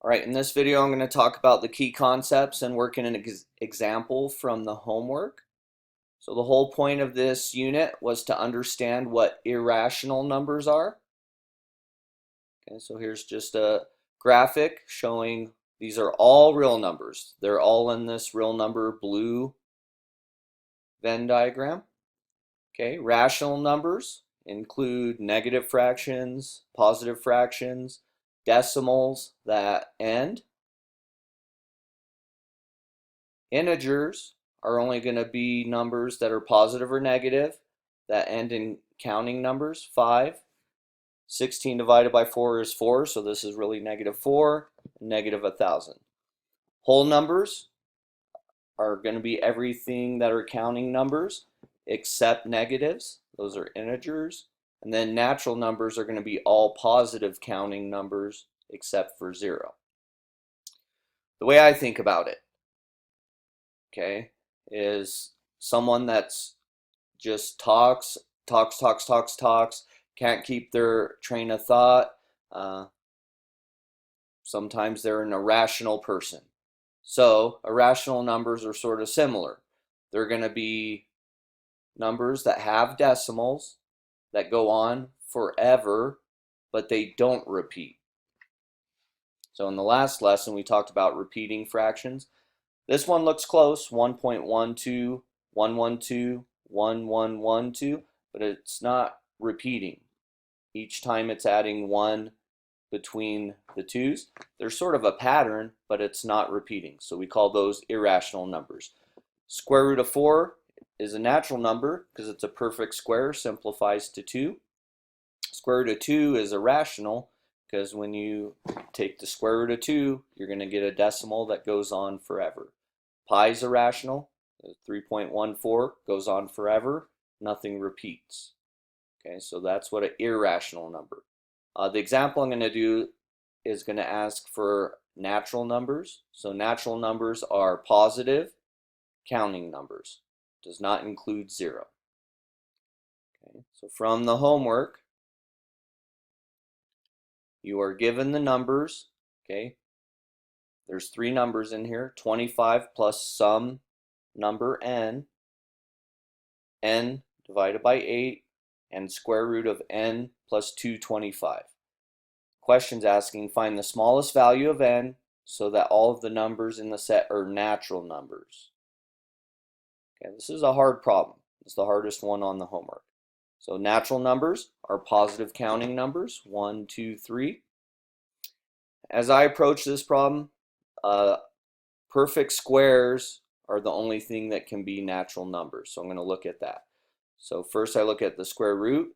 All right, in this video, I'm going to talk about the key concepts and work in an example from the homework. So the whole point of this unit was to understand what irrational numbers are. Okay, so here's just a graphic showing these are all real numbers. They're all in this real number blue Venn diagram. Okay, rational numbers include negative fractions, positive fractions, decimals that end. Integers are only going to be numbers that are positive or negative that end in counting numbers. 5. 16 divided by 4 is 4, so this is really -4, -1,000. Whole numbers are going to be everything that are counting numbers except negatives. Those are integers. And then natural numbers are going to be all positive counting numbers except for 0. The way I think about it, okay, is someone that's just talks, can't keep their train of thought. Sometimes they're an irrational person. So irrational numbers are sort of similar. They're going to be numbers that have decimals that go on forever, but they don't repeat. So in the last lesson, we talked about repeating fractions. This one looks close, 1.12, 112, 1112, but it's not repeating. Each time it's adding 1 between the twos. There's sort of a pattern, but it's not repeating. So we call those irrational numbers. Square root of 4 is a natural number because it's a perfect square, simplifies to 2. Square root of 2 is irrational because when you take the square root of 2, you're going to get a decimal that goes on forever. Pi is irrational. 3.14 goes on forever. Nothing repeats. Okay, so that's what an irrational number. The example I'm going to do is going to ask for natural numbers. So natural numbers are positive counting numbers. Does not include 0. Okay, so from the homework, you are given the numbers. Okay, there's 3 numbers in here, 25 plus some number n divided by 8, and square root of n plus 225. Questions asking find the smallest value of n so that all of the numbers in the set are natural numbers. Okay, this is a hard problem. It's the hardest one on the homework. So natural numbers are positive counting numbers, 1, 2, 3. As I approach this problem, perfect squares are the only thing that can be natural numbers. So I'm going to look at that. So first I look at the square root,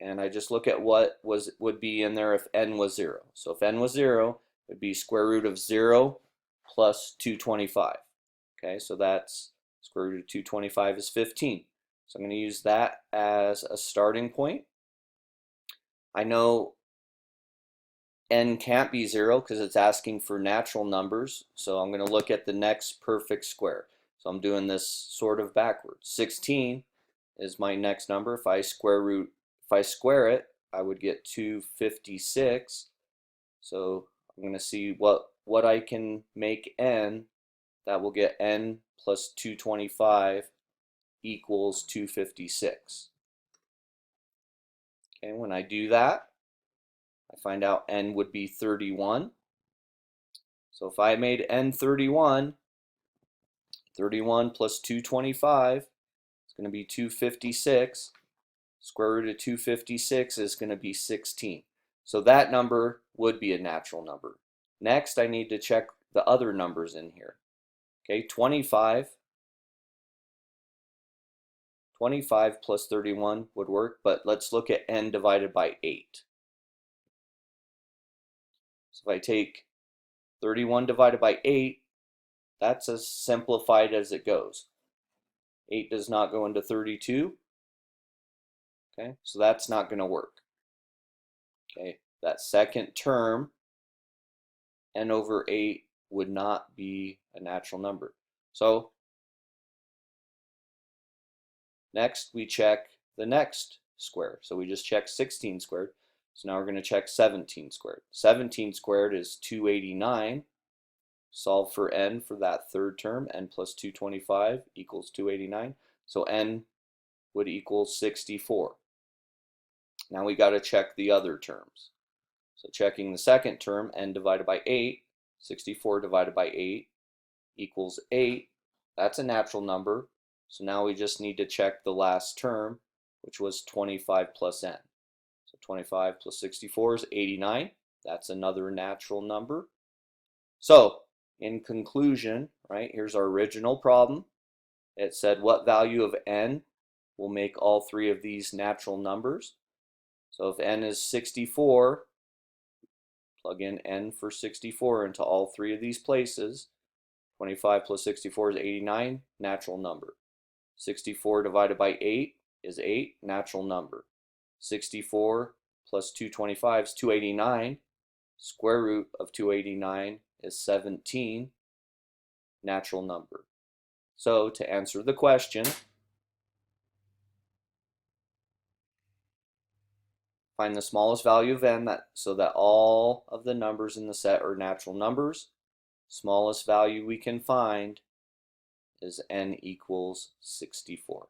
and I just look at what would be in there if n was 0. So if n was 0, it would be square root of 0 plus 225. Okay, so that's square root of 225 is 15. So I'm going to use that as a starting point. I know n can't be 0 because it's asking for natural numbers. So I'm going to look at the next perfect square. So I'm doing this sort of backwards. 16 is my next number. If I square it, I would get 256. So I'm going to see what I can make n that will get n plus 225 equals 256. Okay, when I do that, I find out n would be 31. So if I made n 31, 31 plus 225 is going to be 256. Square root of 256 is going to be 16. So that number would be a natural number. Next, I need to check the other numbers in here. Okay, 25 plus 31 would work, but let's look at n divided by 8. So if I take 31 divided by 8, that's as simplified as it goes. 8 does not go into 32. Okay, so that's not going to work. Okay, that second term, n over 8, would not be a natural number. So next we check the next square. So we just check 16 squared. So now we're going to check 17 squared. 17 squared is 289. Solve for n for that third term, n plus 225 equals 289. So n would equal 64. Now we got to check the other terms. So checking the second term, n divided by 8, 64 divided by 8 equals 8. That's a natural number. So now we just need to check the last term, which was 25 plus n. So 25 plus 64 is 89. That's another natural number. So in conclusion, right, here's our original problem. It said what value of n will make all three of these natural numbers. So if n is 64, plug in n for 64 into all three of these places. 25 plus 64 is 89, natural number. 64 divided by 8 is 8, natural number. 64 plus 225 is 289. Square root of 289 is 17, natural number. So to answer the question, find the smallest value of n so that all of the numbers in the set are natural numbers. Smallest value we can find is n equals 64.